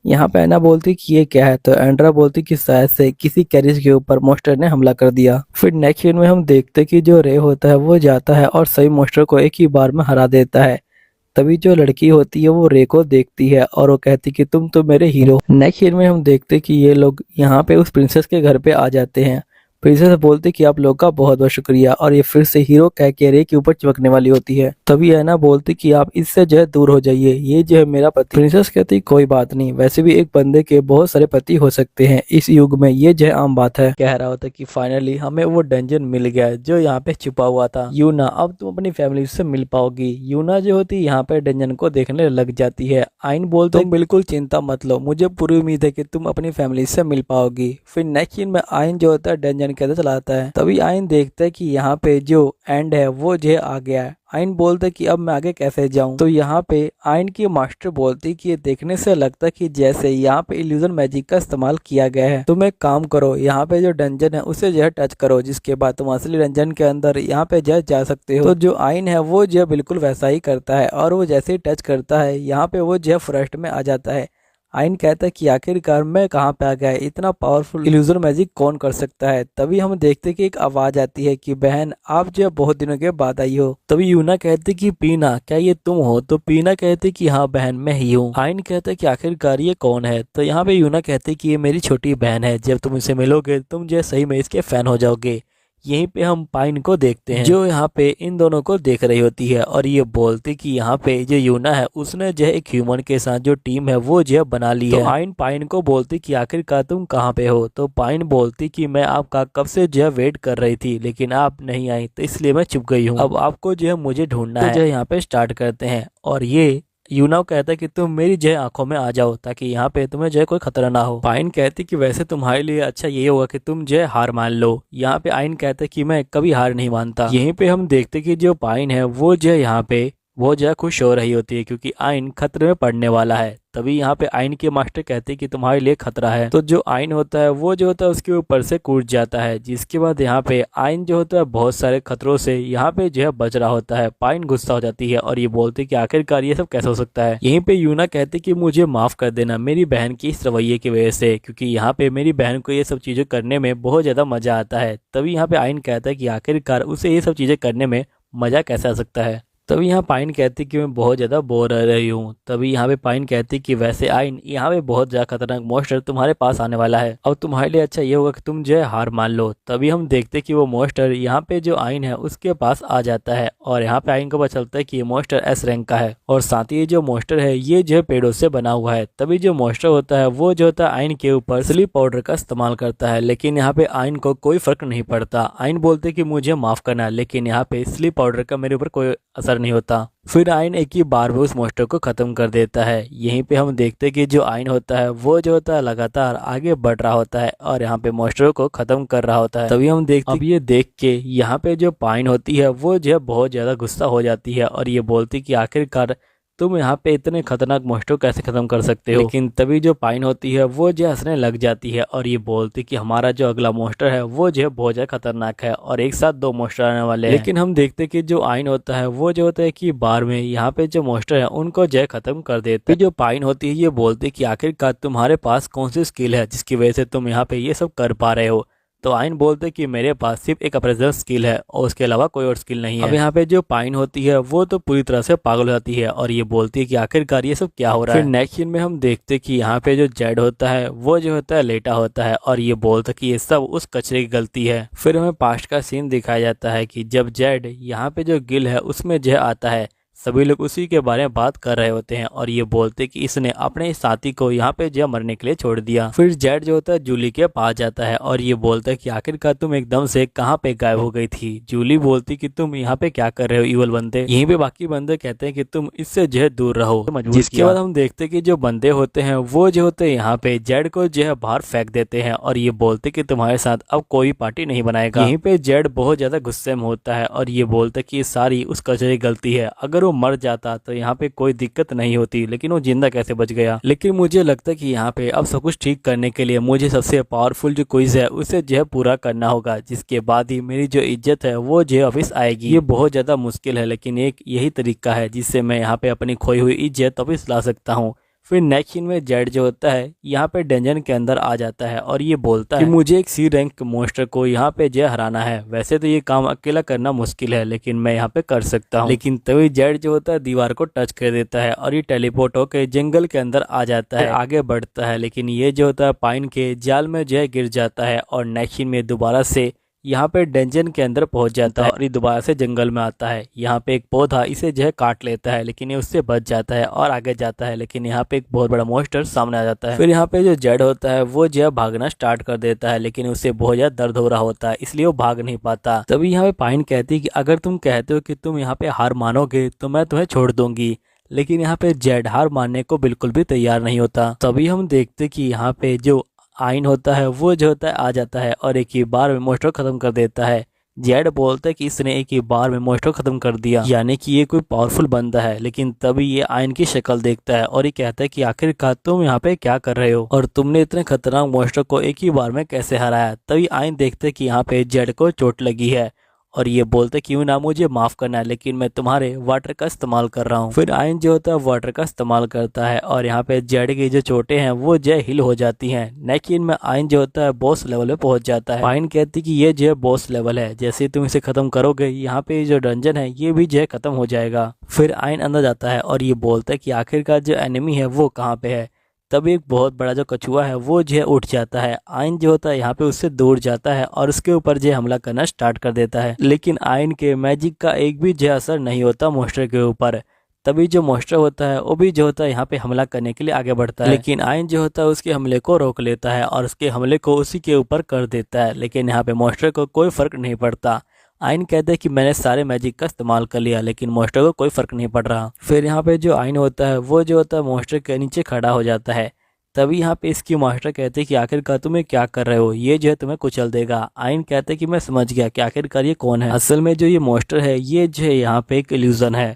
यहाँ पे एना बोलती कि ये क्या है, तो एंड्रा बोलती कि शायद से किसी कैरिज के ऊपर मॉन्स्टर ने हमला कर दिया। फिर नेक्स्ट सीन में हम देखते कि जो रे होता है वो जाता है और सही मॉन्स्टर को एक ही बार में हरा देता है। तभी जो लड़की होती है वो रे को देखती है और वो कहती कि तुम तो मेरे हीरो। नेक्स्ट सीन में हम देखते कि ये लोग यहाँ पे उस प्रिंसेस के घर पे आ जाते हैं। प्रिंसेस बोलती कि आप लोग का बहुत बहुत शुक्रिया, और ये फिर से हीरो कह के रे के ऊपर चिपकने वाली होती है। तभी एना बोलती कि आप इससे जो है दूर हो जाइए, ये जो है मेरा पति। प्रिंसेस कहती कोई बात नहीं, वैसे भी एक बंदे के बहुत सारे पति हो सकते हैं इस युग में, ये जो है आम बात है। कह रहा होता कि फाइनली हमें वो डंजन मिल गया जो यहाँ पे छुपा हुआ था। यूना, अब तुम अपनी फैमिली से मिल पाओगी। यूना जो होती यहाँ पे डंजन को देखने लग जाती है। आइन बोलते तुम बिल्कुल चिंता मत लो, मुझे पूरी उम्मीद है कि तुम अपनी फैमिली से मिल पाओगी। फिर नेक्स्ट सीन में आइन जो होता है डंजन कैसे चलाता है। तभी आइन देखता है कि यहाँ पे जो एंड है वो जो आ गया है। आइन बोलते कि अब मैं आगे कैसे जाऊं। तो यहाँ पे आइन की मास्टर बोलती कि ये देखने से लगता है कि जैसे यहाँ पे इल्यूजन मैजिक का इस्तेमाल किया गया है। तुम एक काम करो, यहाँ पे जो डंजन है उसे जो है टच करो, जिसके बाद तुम असली डंजन के अंदर यहाँ पे जो जा सकते हो। तो जो आइन है वो जो बिल्कुल वैसा ही करता है और वो जैसे ही टच करता है यहाँ पे वो जो फॉरेस्ट में आ जाता है। आइन कहता है कि आखिरकार मैं कहाँ पे आ गया, इतना पावरफुल इल्यूजन मैजिक कौन कर सकता है। तभी हम देखते कि एक आवाज आती है कि बहन आप जो बहुत दिनों के बाद आई हो। तभी यूना कहती कि पीना, क्या ये तुम हो। तो पीना कहती कि हाँ बहन मैं ही हूँ। आइन कहता है कि आखिरकार ये कौन है। तो यहाँ पे यूना कहती कि ये मेरी छोटी बहन है, जब तुम इसे मिलोगे तुम जो सही में इसके फैन हो जाओगे। यहीं पे हम पाइन को देखते हैं जो यहाँ पे इन दोनों को देख रही होती है और ये बोलती कि यहाँ पे जो यूना है उसने जो है एक ह्यूमन के साथ जो टीम है वो जो बना ली है। आइन पाइन को बोलती कि आखिरकार तुम कहाँ पे हो। तो पाइन बोलती कि मैं आपका कब से जो है वेट कर रही थी, लेकिन आप नहीं आई तो इसलिए मैं चुप गई हूँ। अब आपको जो है मुझे ढूंढना है। जो यहाँ पे स्टार्ट करते हैं और ये यूना कहता है कि तुम मेरी जो है आंखों में आ जाओ ताकि यहाँ पे तुम्हें जो है कोई खतरा ना हो। पाइन कहती कि वैसे तुम्हारे लिए अच्छा ये होगा कि तुम जो है हार मान लो। यहाँ पे आइन कहता है कि मैं कभी हार नहीं मानता। यहीं पे हम देखते कि जो पाइन है वो जो है यहाँ पे वो जो है खुश हो रही होती है क्योंकि आइन खतरे में पड़ने वाला है। तभी यहाँ पे आइन के मास्टर कहते हैं कि तुम्हारे लिए खतरा है। तो जो आइन होता है वो जो होता है उसके ऊपर से कूद जाता है, जिसके बाद यहाँ पे आइन जो होता है बहुत सारे खतरों से यहाँ पे जो है बच रहा होता है। पाइन गुस्सा हो जाती है और ये बोलते कि आखिरकार ये सब कैसे हो सकता है। यहीं पे यूना कहते कि मुझे माफ कर देना मेरी बहन की इस रवैये की वजह से, क्योंकि यहाँ पे मेरी बहन को ये सब चीजें करने में बहुत ज्यादा मजा आता है। तभी यहाँ पे आइन कहता है कि आखिरकार उसे ये सब चीजें करने में मजा कैसे आ सकता है। तभी यहाँ पाइन कहती कि मैं बहुत ज़्यादा बोर रह रही हूँ। तभी यहाँ पे पाइन कहती कि वैसे आइन यहाँ पे बहुत ज़्यादा खतरनाक मॉन्स्टर तुम्हारे पास आने वाला है और तुम्हारे लिए अच्छा ये होगा कि तुम जो है हार मान लो। तभी हम देखते कि वो मॉन्स्टर यहाँ पे जो आइन है उसके पास आ जाता है और यहाँ पे आइन को पता चलता है कि ये मॉन्स्टर एस रैंक का है और साथ ही जो मॉन्स्टर है ये जो है पेड़ों से बना हुआ है। तभी जो मॉन्स्टर होता है वो जो होता है आइन के ऊपर स्लीप पाउडर का इस्तेमाल करता है, लेकिन यहाँ पे आइन को कोई फर्क नहीं पड़ता। आइन बोलते कि मुझे माफ करना, लेकिन यहाँ पे स्लीप पाउडर का मेरे ऊपर कोई असर नहीं होता। फिर आइन एक ही बार में उस मॉन्स्टर को खत्म कर देता है। यहीं पे हम देखते हैं कि जो आइन होता है वो जो होता है लगातार आगे बढ़ रहा होता है और यहाँ पे मॉन्स्टर को खत्म कर रहा होता है। तभी हम देखते हैं अब ये देख के यहाँ पे जो पाइन होती है वो जो है बहुत ज्यादा गुस्सा हो जाती है और ये बोलती कि आखिरकार तुम यहाँ पे इतने खतरनाक मॉन्स्टर कैसे खत्म कर सकते हो। लेकिन तभी जो पाइन होती है वो जो हंसने लग जाती है और ये बोलती कि हमारा जो अगला मॉन्स्टर है वो जो है बहुत ज्यादा खतरनाक है और एक साथ 2 मॉन्स्टर आने वाले हैं। लेकिन हम देखते कि जो आइन होता है वो जो होता है कि बार में यहाँ पे जो मॉन्स्टर है उनको जो है खत्म कर देते। जो पाइन होती है ये बोलती कि आखिरकार तुम्हारे पास कौन सी स्किल है जिसकी वजह से तुम यहाँ पे ये सब कर पा रहे हो। तो आइन बोलते कि मेरे पास सिर्फ एक अप्रेजल स्किल है और उसके अलावा कोई और स्किल नहीं है। अब यहाँ पे जो पाइन होती है वो तो पूरी तरह से पागल हो जाती है और ये बोलती है कि आखिरकार ये सब क्या हो रहा है। फिर नेक्स्ट सीन में हम देखते कि यहाँ पे जो जेड होता है वो जो होता है लेटा होता है और ये बोलता कि ये सब उस कचरे की गलती है। फिर हमें पास्ट का सीन दिखाया जाता है कि जब जेड यहाँ पे जो गिल है उसमें जो आता है सभी लोग उसी के बारे में बात कर रहे होते हैं और ये बोलते कि इसने अपने साथी को यहाँ पे जो मरने के लिए छोड़ दिया। फिर जेड जो होता है जूली के पास जाता है और ये बोलता है कि आखिरकार तुम एकदम से कहाँ पे गायब हो गई थी। जूली बोलती कि तुम यहाँ पे क्या कर रहे हो इवल बंदे। यहीं पे बाकी बंदे कहते हैं कि तुम इससे जो है दूर रहो। जिसके बाद हम देखते हैं कि जो बंदे होते हैं वो जो होते हैं यहाँ पे जेड को जो है बाहर फेंक देते हैं और ये बोलते कि तुम्हारे साथ अब कोई पार्टी नहीं बनाएगा। यहीं पे जेड बहुत ज्यादा गुस्से में होता है और ये बोलता कि सारी उस कचरे की गलती है, अगर वो मर जाता तो यहाँ पे कोई दिक्कत नहीं होती, लेकिन वो जिंदा कैसे बच गया। लेकिन मुझे लगता है कि यहाँ पे अब सब कुछ ठीक करने के लिए मुझे सबसे पावरफुल जो क्विज है उसे जो है पूरा करना होगा, जिसके बाद ही मेरी जो इज्जत है वो जो है वापस आएगी। ये बहुत ज्यादा मुश्किल है लेकिन एक यही तरीका है जिससे मैं यहाँ पे अपनी खोई हुई इज्जत वापस ला सकता हूँ। फिर नेक्स्ट सीन में जेड जो होता है यहाँ पे डंजन के अंदर आ जाता है और ये बोलता है कि मुझे एक सी रैंक मॉन्स्टर को यहाँ पे जो हराना है। वैसे तो ये काम अकेला करना मुश्किल है लेकिन मैं यहाँ पे कर सकता हूँ। लेकिन तभी जेड जो होता है दीवार को टच कर देता है और ये टेलीपोर्ट होकर जंगल के अंदर आ जाता है, आगे बढ़ता है, लेकिन ये जो होता है पाइन के जाल में जो है गिर जाता है और नेक्स्ट सीन में दोबारा से यहाँ पे डंजन के अंदर पहुंच जाता है और ये दोबारा से जंगल में आता है। यहाँ पे एक पौधा इसे जो है काट लेता है लेकिन ये उससे बच जाता है और आगे जाता है, लेकिन यहाँ पे एक बहुत बड़ा मॉन्स्टर सामने आ जाता है। फिर यहाँ पे जो जेड होता है वो जो है भागना स्टार्ट कर देता है लेकिन उससे बहुत ज्यादा दर्द हो रहा होता है इसलिए वो भाग नहीं पाता। तभी यहाँ पे पाइन कहती है कि अगर तुम कहते हो कि तुम यहाँ पे हार मानोगे तो मैं तुम्हें छोड़ दूंगी, लेकिन यहाँ पे जेड हार मानने को बिल्कुल भी तैयार नहीं होता। तभी हम देखते कि यहाँ पे जो आइन होता है वो जो होता है आ जाता है और एक ही बार में मॉन्स्टर खत्म कर देता है। जेड बोलता है कि इसने एक ही बार में मॉन्स्टर खत्म कर दिया, यानी कि ये कोई पावरफुल बंदा है। लेकिन तभी ये आइन की शक्ल देखता है और ये कहता है कि आखिरकार तुम यहाँ पे क्या कर रहे हो और तुमने इतने खतरनाक मॉन्स्टर को एक ही बार में कैसे हराया। तभी आइन देखते कि यहाँ पे जेड को चोट लगी है और ये बोलते क्यों ना मुझे माफ करना है लेकिन मैं तुम्हारे वाटर का इस्तेमाल कर रहा हूँ। फिर आइन जो होता है वाटर का इस्तेमाल करता है और यहाँ पे जेड की जो चोटें हैं वो जो हिल हो जाती हैं। लेकिन में आइन जो होता है बॉस लेवल पे पहुंच जाता है। आइन कहती कि ये जो है बॉस लेवल है, जैसे तुम इसे खत्म करोगे यहाँ पे जो डंजन है ये भी जो है खत्म हो जाएगा। फिर आइन अंदर जाता है और ये बोलता है कि आखिरकार जो एनिमी है वो कहाँ पे है। तब एक बहुत बड़ा जो कछुआ है वो जो है उठ जाता है। आइन जो होता है यहाँ पे उससे दूर जाता है और उसके ऊपर जो हमला करना स्टार्ट कर देता है, लेकिन आइन के मैजिक का एक भी जो असर नहीं होता मॉन्स्टर के ऊपर। तभी जो मॉन्स्टर होता है वो भी जो होता है यहाँ पे हमला करने के लिए आगे बढ़ता है, लेकिन आइन जो होता है उसके हमले को रोक लेता है और उसके हमले को उसी के ऊपर कर देता है। लेकिन यहाँ पे मॉन्स्टर को कोई फर्क नहीं पड़ता। आइन कहते हैं कि मैंने सारे मैजिक का इस्तेमाल कर लिया लेकिन मॉन्स्टर को कोई फर्क नहीं पड़ रहा। फिर यहाँ पे जो आइन होता है वो जो होता है मॉन्स्टर के नीचे खड़ा हो जाता है। तभी यहाँ पे इसकी मास्टर कहते हैं कि आखिरकार तुम्हें क्या कर रहे हो, ये जो है तुम्हें कुचल देगा। आइन कहते हैं कि मैं समझ गया कि आखिरकार ये कौन है। असल में जो ये मॉन्स्टर है ये जो है यहाँ पे एक इल्यूजन है।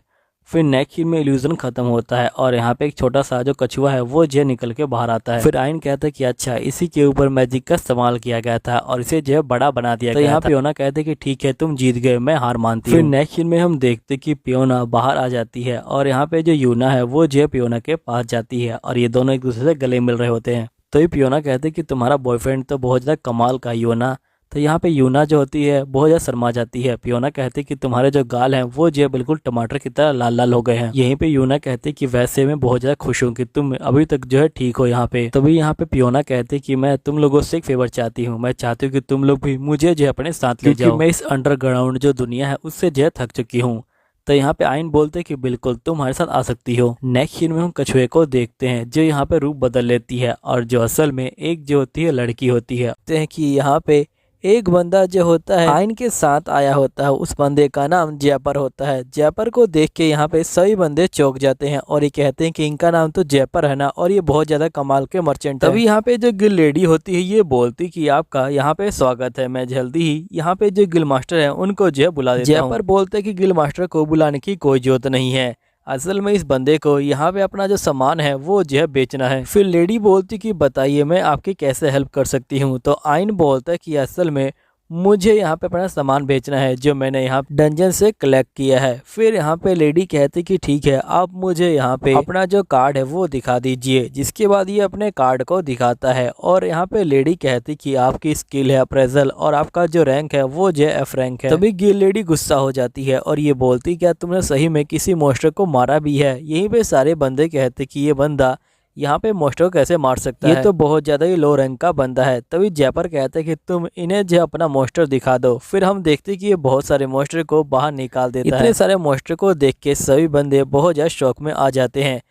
फिर नेक्स्ट सीन में इल्यूजन खत्म होता है और यहाँ पे एक छोटा सा जो कछुआ है वो जो निकल के बाहर आता है। फिर आइन कहता है कि अच्छा इसी के ऊपर मैजिक का इस्तेमाल किया गया था और इसे जो है बड़ा बना दिया गया। यहाँ पियोना कहते कि ठीक है तुम जीत गए, मैं हार मानती हूँ। फिर नेक्स्ट सीन में हम देखते कि पियोना बाहर आ जाती है और यहाँ पे जो यूना है वो जो है पियोना के पास जाती है और ये दोनों एक दूसरे से गले मिल रहे होते हैं। तो ये पियोना कहते कि तुम्हारा बॉयफ्रेंड तो बहुत ज़्यादा कमाल का यूना। तो यहाँ पे यूना जो होती है बहुत ज़्यादा शर्मा जाती है। पियोना कहते कि तुम्हारे जो गाल हैं वो जो है बिल्कुल टमाटर की तरह लाल लाल हो गए हैं। यहीं पे यूना कहते कि वैसे मैं बहुत ज़्यादा खुश हूँ कि तुम अभी तक जो है ठीक हो यहाँ पे। तभी यहाँ पे पियोना कहते कि मैं तुम लोगों से एक फेवर चाहती हूँ, मैं चाहती हूँ कि तुम लोग भी मुझे जो है अपने साथ ले जाओ। मैं इस अंडरग्राउंड जो दुनिया है उससे जो है थक चुकी हूँ। तो यहाँ पे आइन बोलते कि बिल्कुल तुम हमारे साथ आ सकती हो। नेक्स्ट सीन में हम कछुए को देखते हैं जो यहाँ पे रूप बदल लेती है और जो असल में एक जो होती है लड़की होती है। देखते हैं कि यहाँ पे एक बंदा जो होता है आइन के साथ आया होता है, उस बंदे का नाम जयपर होता है। जयपर को देख के यहाँ पे सभी बंदे चौंक जाते हैं और ये कहते हैं कि इनका नाम तो जयपर है ना, और ये बहुत ज्यादा कमाल के मर्चेंट है। तभी यहाँ पे जो गिल लेडी होती है ये बोलती कि आपका यहाँ पे स्वागत है, मैं जल्दी ही यहाँ पे जो गिल मास्टर है उनको जो है बुला देता हूँ। जयपर बोलते कि गिल मास्टर को बुलाने की कोई जरूरत नहीं है, असल में इस बंदे को यहाँ पे अपना जो सामान है वो जो है बेचना है। फिर लेडी बोलती कि बताइए मैं आपकी कैसे हेल्प कर सकती हूँ। तो आइन बोलता है कि असल में मुझे यहाँ पे अपना सामान बेचना है जो मैंने यहाँ डंजन से कलेक्ट किया है। फिर यहाँ पे लेडी कहती कि ठीक है आप मुझे यहाँ पे अपना जो कार्ड है वो दिखा दीजिए, जिसके बाद ये अपने कार्ड को दिखाता है और यहाँ पे लेडी कहती कि आपकी स्किल है अप्रेजल और आपका जो रैंक है वो जो एफ रैंक है। तभी गिल लेडी गुस्सा हो जाती है और ये बोलती क्या तुमने सही में किसी मॉन्स्टर को मारा भी है। यहीं पे सारे बंदे कहते कि ये बंदा यहाँ पे मॉन्स्टर को कैसे मार सकता है, ये तो बहुत ज्यादा ही लो रैंक का बंदा है। तभी जयपर कहते हैं कि तुम इन्हें जो अपना मॉन्स्टर दिखा दो। फिर हम देखते कि ये बहुत सारे मॉन्स्टर को बाहर निकाल देता है। इतने सारे मॉन्स्टर को देख के सभी बंदे बहुत ज्यादा शौक में आ जाते हैं।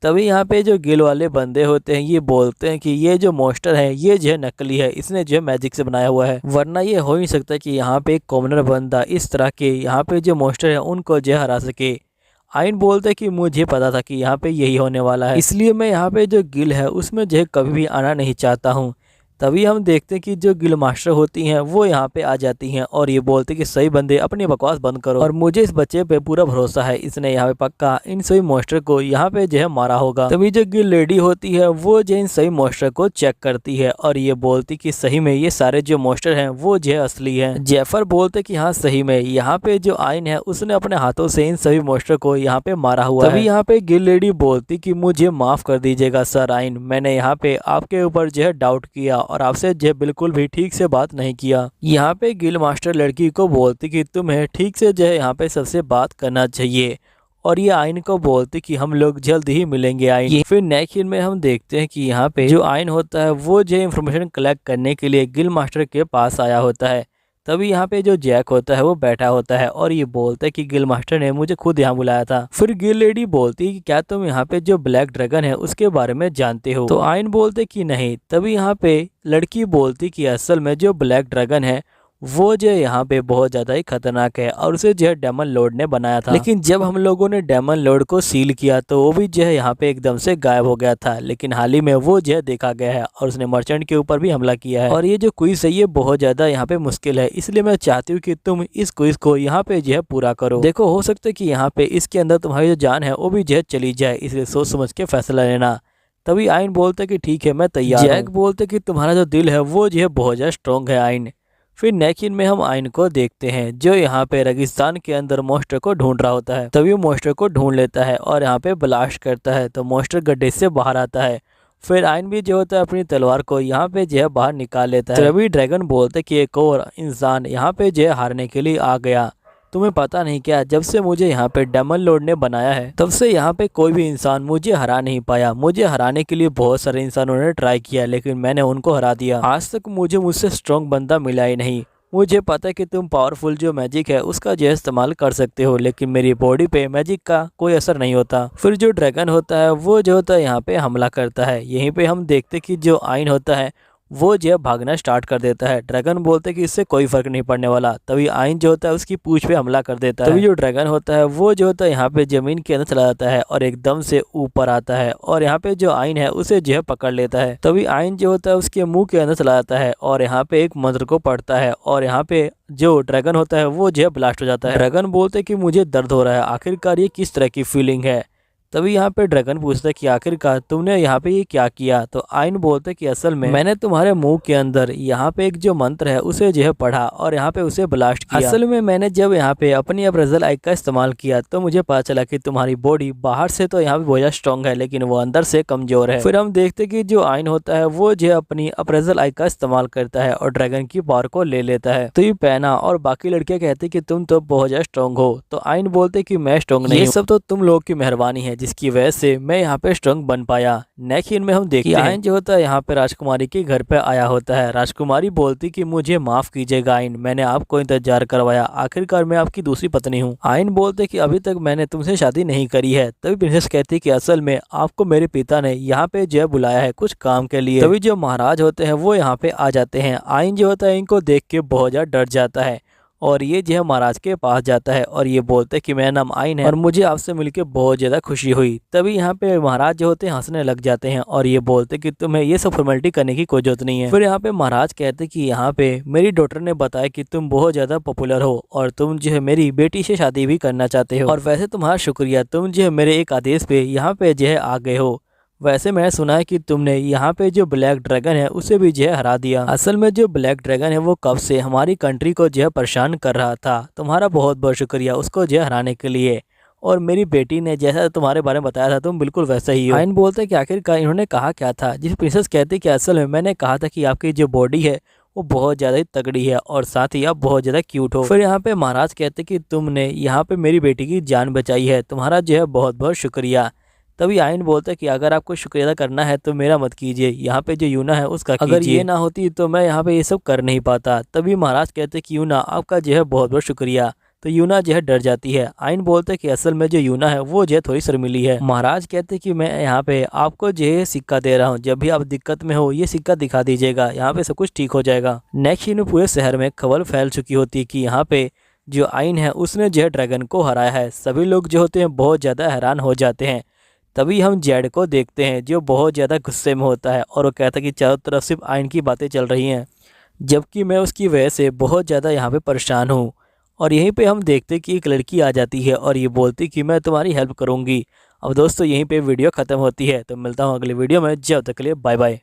तभी यहाँ पे जो गिल वाले बंदे होते हैं ये बोलते हैं कि ये जो मॉन्स्टर है ये जो है नकली है, इसने जो है मैजिक से बनाया हुआ है, वरना ये हो ही सकता है कि यहाँ पे एक कॉमनर बंदा इस तरह के यहाँ पे जो मॉन्स्टर है उनको जो हरा सके। आइन बोलते कि मुझे पता था कि यहाँ पे यही होने वाला है, इसलिए मैं यहाँ पे जो गिल है उसमें जो है कभी भी आना नहीं चाहता हूँ। तभी हम देखते हैं कि जो गिल मास्टर होती हैं वो यहाँ पे आ जाती हैं और ये बोलते कि सही बंदे अपनी बकवास बंद करो और मुझे इस बच्चे पे पूरा भरोसा है, इसने यहाँ पे पक्का इन सभी मॉन्स्टर को यहाँ पे जो है मारा होगा। तभी जो गिल लेडी होती है वो जो इन सभी मॉन्स्टर को चेक करती है और ये बोलती कि सही में ये सारे जो मॉन्स्टर हैं वो जो है असली है। जयफर बोलते कि हाँ सही में यहाँ पे जो आइन है उसने अपने हाथों से इन सभी मॉन्स्टर को यहाँ पे मारा हुआ है। तभी यहाँ पे गिल लेडी बोलती कि मुझे माफ कर दीजिएगा सर आइन, मैंने यहाँ पे आपके ऊपर जो है डाउट किया और आपसे जो बिल्कुल भी ठीक से बात नहीं किया। यहाँ पे गिल मास्टर लड़की को बोलती कि तुम्हें ठीक से जो है यहाँ पे सबसे बात करना चाहिए और ये आइन को बोलती कि हम लोग जल्द ही मिलेंगे आइन। फिर नेक्स्ट सीन में हम देखते हैं कि यहाँ पे जो आइन होता है वो जो इन्फॉर्मेशन कलेक्ट करने के लिए गिल मास्टर के पास आया होता है। तभी यहाँ पे जो जैक होता है वो बैठा होता है और ये बोलता है कि गिल मास्टर ने मुझे खुद यहाँ बुलाया था। फिर गिल लेडी बोलती है कि क्या तुम यहाँ पे जो ब्लैक ड्रैगन है उसके बारे में जानते हो। तो आइन बोलते कि नहीं। तभी यहाँ पे लड़की बोलती कि असल में जो ब्लैक ड्रैगन है वो जो यहाँ पे बहुत ज्यादा ही खतरनाक है और उसे जो है डेमन लॉर्ड ने बनाया था, लेकिन जब हम लोगों ने डेमन लॉर्ड को सील किया तो वो भी जो है यहाँ पे एकदम से गायब हो गया था, लेकिन हाल ही में वो जो है देखा गया है और उसने मर्चेंट के ऊपर भी हमला किया है। और ये जो क्विज है ये बहुत ज्यादा यहाँ पे मुश्किल है, इसलिए मैं चाहती हूँ कि तुम इस क्विज को यहाँ पे जो है पूरा करो। देखो हो सकता है कि यहाँ पे इसके अंदर तुम्हारी जो जान है वो भी जो है चली जाए, इसलिए सोच समझ के फैसला लेना। तभी आइन बोलते कि ठीक है मैं तैयार। जैक बोलते कि तुम्हारा जो दिल है वो जो है बहुत ज्यादा स्ट्रॉन्ग है आइन। फिर नेक्स्ट सीन में हम आइन को देखते हैं जो यहाँ पे रेगिस्तान के अंदर मॉन्स्टर को ढूंढ रहा होता है। तभी वो मॉन्स्टर को ढूंढ लेता है और यहाँ पे ब्लास्ट करता है तो मॉन्स्टर गड्ढे से बाहर आता है। फिर आइन भी जो होता है अपनी तलवार को यहाँ पे जो है बाहर निकाल लेता है। तभी ड्रैगन बोलते कि एक और इंसान यहाँ पे जो है हारने के लिए आ गया। तुम्हें पता नहीं क्या, जब से मुझे यहाँ पे डेमन लॉर्ड ने बनाया है तब से यहाँ पे कोई भी इंसान मुझे हरा नहीं पाया। मुझे हराने के लिए बहुत सारे इंसानों ने ट्राई किया लेकिन मैंने उनको हरा दिया। आज तक मुझसे स्ट्रॉन्ग बंदा मिला ही नहीं। मुझे पता है कि तुम पावरफुल जो मैजिक है उसका जो इस्तेमाल कर सकते हो, लेकिन मेरी बॉडी पे मैजिक का कोई असर नहीं होता। फिर जो ड्रैगन होता है वो जो होता है यहाँ पे हमला करता है। यहीं पे हम देखते कि जो आइन होता है वो जो है भागना स्टार्ट कर देता है। ड्रैगन बोलते हैं कि इससे कोई फर्क नहीं पड़ने वाला। तभी आइन जो होता है उसकी पूंछ पे हमला कर देता है। तभी जो ड्रैगन होता है वो जो होता है यहाँ पे जमीन के अंदर चला जाता है और एकदम से ऊपर आता है और यहाँ पे जो आइन है उसे जो है पकड़ लेता है। तभी आइन जो होता है उसके मुंह के अंदर चला जाता है और यहाँ पे एक मंत्र को पढ़ता है और यहाँ पे जो ड्रैगन होता है वो जो है ब्लास्ट हो जाता है। ड्रैगन बोलते हैं कि मुझे दर्द हो रहा है, आखिरकार ये किस तरह की फीलिंग है। तभी यहाँ पे ड्रैगन पूछता है कि आखिरकार तुमने यहाँ पे ये क्या किया। तो आइन बोलते है कि असल में मैंने तुम्हारे मुंह के अंदर यहाँ पे एक जो मंत्र है उसे जो है पढ़ा और यहाँ पे उसे ब्लास्ट किया। असल में मैंने जब यहाँ पे अपनी अप्रेजल आई का इस्तेमाल किया तो मुझे पता चला कि तुम्हारी बॉडी बाहर से तो यहाँ पे बहुत ज्यादा स्ट्रॉन्ग है लेकिन वो अंदर से कमजोर है। फिर हम देखते कि जो आइन होता है वो जो अपनी अप्रेजल आई का इस्तेमाल करता है और ड्रैगन की पावर को ले लेता है। तो ये पहना और बाकी लड़कियां कहती कि तुम तो बहुत ज्यादा स्ट्रॉन्ग हो। तो आइन बोलते कि मैं स्ट्रॉन्ग नहीं, ये सब तो तुम लोग की मेहरबानी है जिसकी वजह से मैं यहाँ पे स्ट्रॉन्ग बन पाया। नेक्स्ट सीन में हम देखते हैं आइन जो होता है यहाँ पे राजकुमारी के घर पे आया होता है। राजकुमारी बोलती कि मुझे माफ कीजिएगा आइन, मैंने आपको इंतजार करवाया, आखिरकार मैं आपकी दूसरी पत्नी हूँ। आइन बोलते कि अभी तक मैंने तुमसे शादी नहीं करी है। तभी प्रिंसेस कहती कि असल में आपको मेरे पिता ने यहाँ पे जो बुलाया है कुछ काम के लिए। तभी जो महाराज होते हैं वो यहाँ पे आ जाते हैं। आइन जो होता है इनको देख के बहुत ज्यादा डर जाता है और ये जो है महाराज के पास जाता है और ये बोलते हैं कि मेरा नाम आइन है और मुझे आपसे मिलकर बहुत ज़्यादा खुशी हुई। तभी यहाँ पे महाराज जो होते हैं हंसने लग जाते हैं और ये बोलते हैं कि तुम्हें ये सब फॉर्मेलिटी करने की कोई जरूरत नहीं है। फिर यहाँ पे महाराज कहते हैं कि यहाँ पे मेरी डॉटर ने बताया कि तुम बहुत ज़्यादा पॉपुलर हो और तुम जो है मेरी बेटी से शादी भी करना चाहते हो और वैसे तुम्हारा शुक्रिया, तुम जो है मेरे एक आदेश पे यहाँ पे जो है आ गए हो। वैसे मैंने सुना है कि तुमने यहाँ पे जो ब्लैक ड्रैगन है उसे भी जो है हरा दिया। असल में जो ब्लैक ड्रैगन है वो कब से हमारी कंट्री को जो है परेशान कर रहा था। तुम्हारा बहुत बहुत शुक्रिया उसको जो है हराने के लिए। और मेरी बेटी ने जैसा तुम्हारे बारे में बताया था तुम बिल्कुल वैसा ही हो। आइन बोलते कि आखिरकार इन्होंने कहा क्या था। जिस प्रिंसेस कहती कि असल में मैंने कहा था कि आपकी जो बॉडी है वो बहुत ज़्यादा ही तगड़ी है और साथ ही आप बहुत ज़्यादा क्यूट हो। फिर यहाँ पे महाराज कहते कि तुमने यहाँ पे मेरी बेटी की जान बचाई है, तुम्हारा जो है बहुत बहुत शुक्रिया। तभी आइन बोलता है कि अगर आपको शुक्रिया अदा करना है तो मेरा मत कीजिए, यहाँ पे जो यूना है उसका कीजिए। अगर ये ना होती तो मैं यहाँ पे ये सब कर नहीं पाता। तभी महाराज कहते कि यूना आपका जो है बहुत बहुत शुक्रिया। तो यूना जो है डर जाती है। आइन बोलते कि असल में जो यूना है वो जो है थोड़ी शर्मिली है। महाराज कहते कि मैं यहाँ पे आपको जो है सिक्का दे रहा हूँ, जब भी आप दिक्कत में हो ये सिक्का दिखा दीजिएगा, यहाँ पे सब कुछ ठीक हो जाएगा। नेक्स्ट सीन में पूरे शहर में खबर फैल चुकी होती है कि यहाँ पे जो आइन है उसने जो है ड्रैगन को हराया है। सभी लोग जो होते हैं बहुत ज़्यादा हैरान हो जाते हैं। तभी हम जेड को देखते हैं जो बहुत ज़्यादा गुस्से में होता है और वो कहता है कि चारों तरफ सिर्फ आइन की बातें चल रही हैं जबकि मैं उसकी वजह से बहुत ज़्यादा यहाँ पे परेशान हूँ। और यहीं पे हम देखते कि एक लड़की आ जाती है और ये बोलती कि मैं तुम्हारी हेल्प करूँगी। अब दोस्तों यहीं पे वीडियो ख़त्म होती है, तो मिलता हूँ अगले वीडियो में, जब तक के लिए बाय बाय।